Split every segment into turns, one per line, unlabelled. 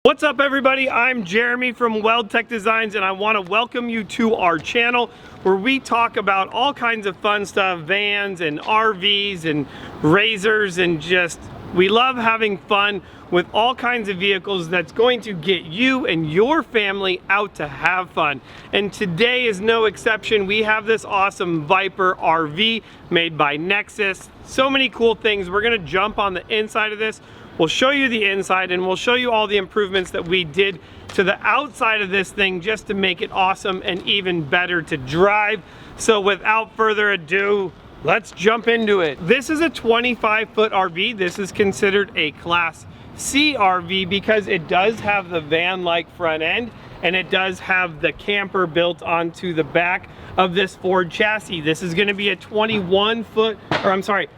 What's up everybody, I'm Jeremy from WeldTec Designs and I want to welcome you to our channel where we talk about all kinds of fun stuff, vans and RVs and razors, and just we love having fun with all kinds of vehicles that's going to get you and your family out to have fun. And today is no exception. We have this awesome Viper RV made by Nexus. So many cool things. We're going to jump on the inside of this. We'll show you the inside and we'll show you all the improvements that we did to the outside of this thing just to make it awesome and even better to drive. So without further ado, let's jump into it. This is a 25-foot RV. This is considered a Class C RV because it does have the van-like front end and it does have the camper built onto the back of this Ford chassis. This is going to be a 21-foot, or I'm sorry,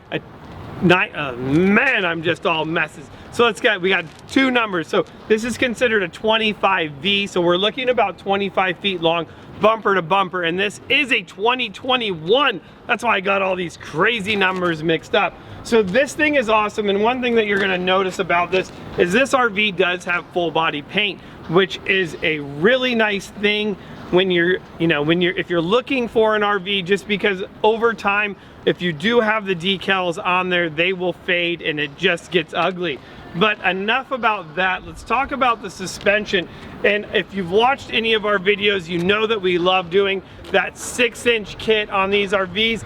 man, I'm just all messes. So we got two numbers. So this is considered a 25V. So we're looking about 25 feet long, bumper to bumper. And this is a 2021. That's why I got all these crazy numbers mixed up. So this thing is awesome. And one thing that you're gonna notice about this is this RV does have full body paint, which is a really nice thing when if you're looking for an RV, just because over time, if you do have the decals on there, they will fade and it just gets ugly. But enough about that. Let's talk about the suspension. And if you've watched any of our videos, you know that we love doing that 6-inch kit on these RVs.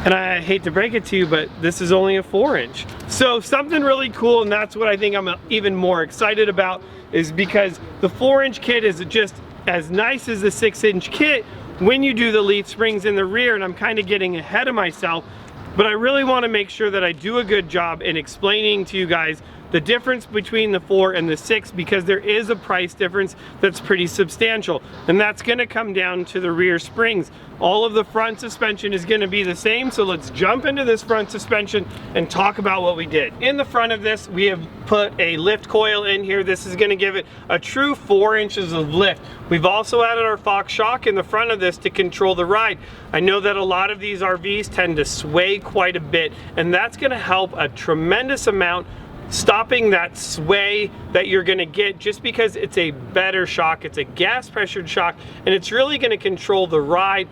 And I hate to break it to you, but this is only a 4-inch. So something really cool, and that's what I think I'm even more excited about, is because the 4-inch kit is just as nice as the 6-inch kit when you do the leaf springs in the rear. And I'm kind of getting ahead of myself, but I really want to make sure that I do a good job in explaining to you guys the difference between the 4 and the 6, because there is a price difference that's pretty substantial, and that's going to come down to the rear springs. All of the front suspension is going to be the same, so let's jump into this front suspension and talk about what we did. In the front of this, we have put a lift coil in here. This is going to give it a true 4 inches of lift. We've also added our Fox shock in the front of this to control the ride. I know that a lot of these RVs tend to sway quite a bit, and that's going to help a tremendous amount, stopping that sway that you're going to get, just because it's a better shock. It's a gas pressured shock, and it's really going to control the ride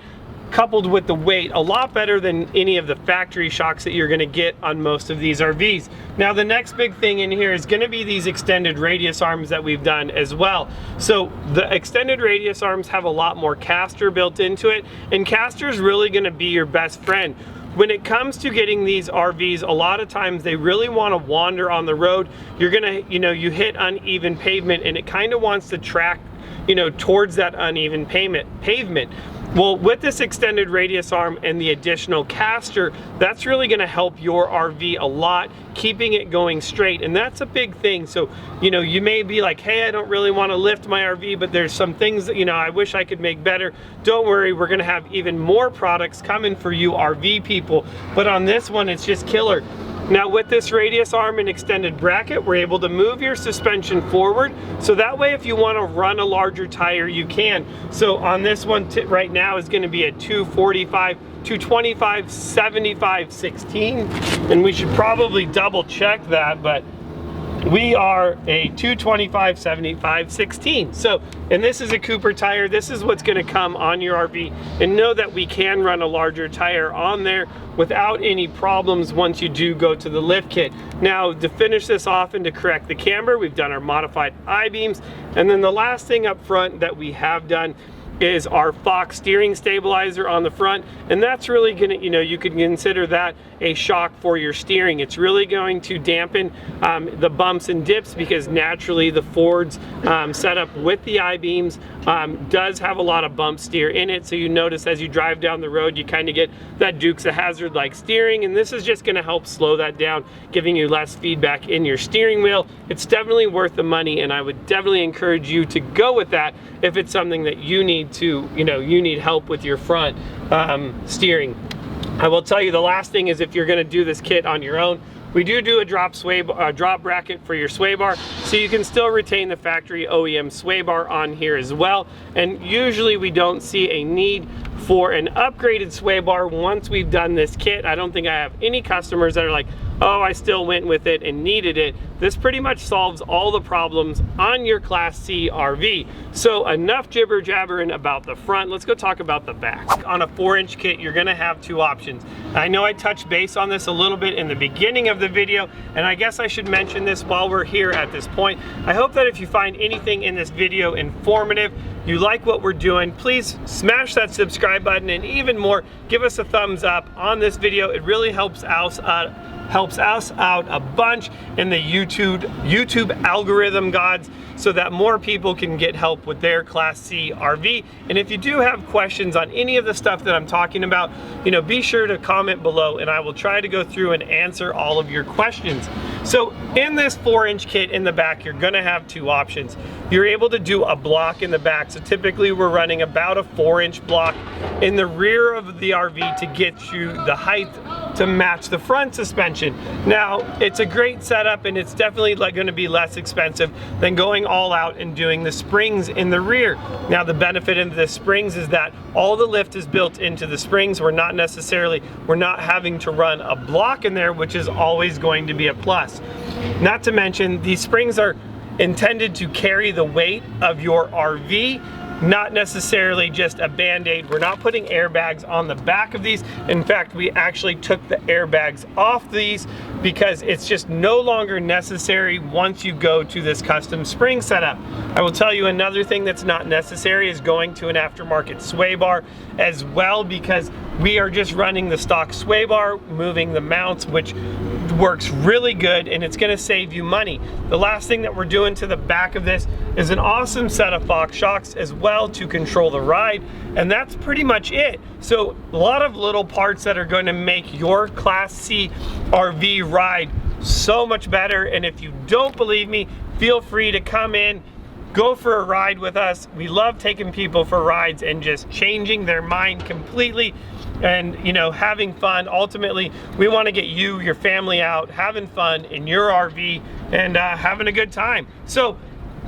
coupled with the weight a lot better than any of the factory shocks that you're going to get on most of these RVs. Now the next big thing in here is going to be these extended radius arms that we've done as well. So the extended radius arms have a lot more caster built into it, and caster is really going to be your best friend. When it comes to getting these RVs, a lot of times they really want to wander on the road. You're gonna, you hit uneven pavement and it kind of wants to track, towards that uneven pavement. Well, with this extended radius arm and the additional caster, that's really going to help your RV a lot, keeping it going straight. And that's a big thing. So, you may be like, hey, I don't really want to lift my RV, but there's some things that, I wish I could make better. Don't worry, we're going to have even more products coming for you RV people. But on this one, it's just killer. Now with this radius arm and extended bracket, we're able to move your suspension forward. So that way, if you want to run a larger tire, you can. So on this one right now is going to be a 245, 225, 75, 16. And we should probably double check that, but we are a 225, 75, 16. So, and this is a Cooper tire. This is what's going to come on your RV. And know that we can run a larger tire on there without any problems once you do go to the lift kit. Now, to finish this off and to correct the camber, we've done our modified I-beams. And then the last thing up front that we have done is our Fox steering stabilizer on the front, and that's really gonna, you can consider that a shock for your steering. It's really going to dampen the bumps and dips, because naturally the Ford's setup with the I-beams does have a lot of bump steer in it. So you notice as you drive down the road, you kind of get that Dukes of Hazzard like steering, and this is just going to help slow that down, giving you less feedback in your steering wheel. It's definitely worth the money, and I would definitely encourage you to go with that if it's something that you need to, you need help with your front steering. I will tell you the last thing is, if you're going to do this kit on your own, we do a drop bracket for your sway bar, so you can still retain the factory OEM sway bar on here as well. And usually we don't see a need for an upgraded sway bar once we've done this kit. I don't think I have any customers that are like, oh, I still went with it and needed it, this pretty much solves all the problems on your Class C RV. So enough jibber jabbering about the front, let's go talk about the back. On a 4-inch kit, you're gonna have 2 options. I know I touched base on this a little bit in the beginning of the video, and I guess I should mention this while we're here at this point. I hope that if you find anything in this video informative, you like what we're doing, please smash that subscribe button, and even more, give us a thumbs up on this video. It really helps us out a bunch in the YouTube algorithm gods, so that more people can get help with their Class C RV. And if you do have questions on any of the stuff that I'm talking about, you know, be sure to comment below and I will try to go through and answer all of your questions. So in this 4-inch kit in the back, you're gonna have 2 options. You're able to do a block in the back. So typically we're running about a 4-inch block in the rear of the RV to get you the height to match the front suspension. Now, it's a great setup and it's definitely gonna be less expensive than going all out and doing the springs in the rear. Now, the benefit in the springs is that all the lift is built into the springs. We're not having to run a block in there, which is always going to be a plus. Not to mention, these springs are intended to carry the weight of your RV, not necessarily just a band-aid. We're not putting airbags on the back of these. In fact, we actually took the airbags off these because it's just no longer necessary once you go to this custom spring setup. I will tell you another thing that's not necessary is going to an aftermarket sway bar as well, because we are just running the stock sway bar, moving the mounts, which works really good and it's gonna save you money. The last thing that we're doing to the back of this is an awesome set of Fox shocks as well to control the ride, and that's pretty much it. So a lot of little parts that are going to make your Class C RV ride so much better. And if you don't believe me, feel free to come in, go for a ride with us. We love taking people for rides and just changing their mind completely and, you know, having fun. Ultimately, we want to get you, your family out, having fun in your RV and having a good time. So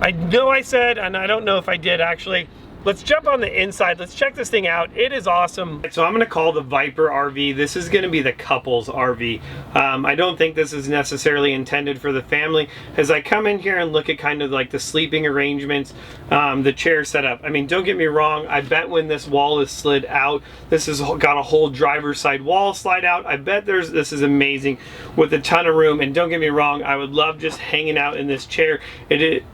I know I said, and I don't know if I did actually, let's jump on the inside. Let's check this thing out. It is awesome. So I'm gonna call the Viper RV. This is gonna be the couple's RV. I don't think this is necessarily intended for the family. As I come in here and look at kind of like the sleeping arrangements, the chair setup. I mean, don't get me wrong. I bet when this wall is slid out, this has got a whole driver's side wall slide out. I bet this is amazing with a ton of room. And don't get me wrong, I would love just hanging out in this chair.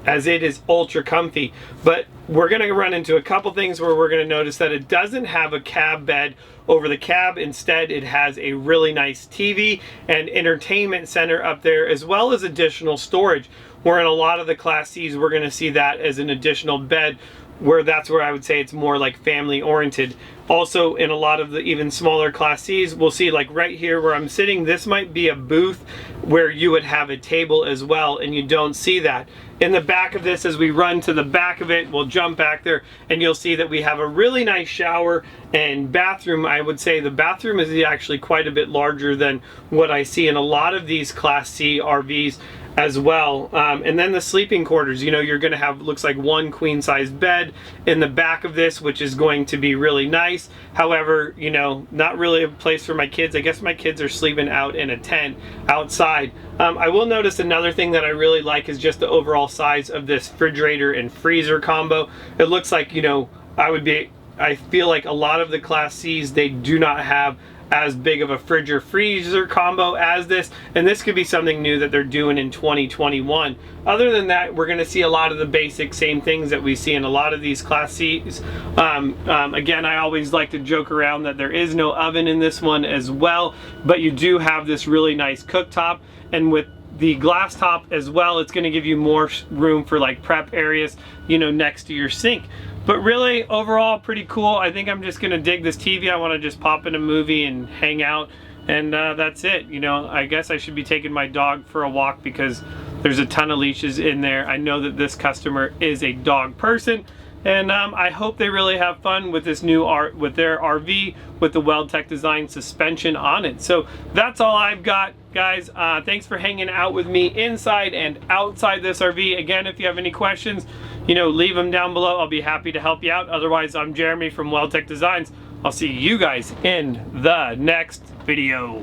As it is ultra comfy, but we're gonna run into a couple things where we're gonna notice that it doesn't have a cab bed over the cab. Instead, it has a really nice TV and entertainment center up there, as well as additional storage. Where in a lot of the Class C's, we're gonna see that as an additional bed, where that's where I would say it's more like family oriented. Also, in a lot of the even smaller Class C's, we'll see like right here where I'm sitting, this might be a booth where you would have a table as well, and you don't see that. In the back of this, as we run to the back of it, we'll jump back there and you'll see that we have a really nice shower and bathroom. I would say the bathroom is actually quite a bit larger than what I see in a lot of these Class C RVs as well. And then the sleeping quarters, you know, you're gonna have, looks like 1 queen size bed in the back of this, which is going to be really nice. However, you know, not really a place for my kids. I guess my kids are sleeping out in a tent outside. I will notice another thing that I really like is just the overall size of this refrigerator and freezer combo. It looks like, you know, I feel like a lot of the Class C's, they do not have as big of a freezer combo as this, and this could be something new that they're doing in 2021. Other than that, we're going to see a lot of the basic same things that we see in a lot of these Class C's. Again, I always like to joke around that there is no oven in this one as well, but you do have this really nice cooktop, and with the glass top as well, it's going to give you more room for like prep areas, you know, next to your sink. But really, overall, pretty cool. I think I'm just gonna dig this TV. I wanna just pop in a movie and hang out, and that's it. You know, I guess I should be taking my dog for a walk because there's a ton of leashes in there. I know that this customer is a dog person, and I hope they really have fun with this new with their RV with the WeldTec Designs suspension on it. So that's all I've got, guys. Thanks for hanging out with me inside and outside this RV. Again, if you have any questions, you know, leave them down below. I'll be happy to help you out. Otherwise, I'm Jeremy from WeldTec Designs. I'll see you guys in the next video.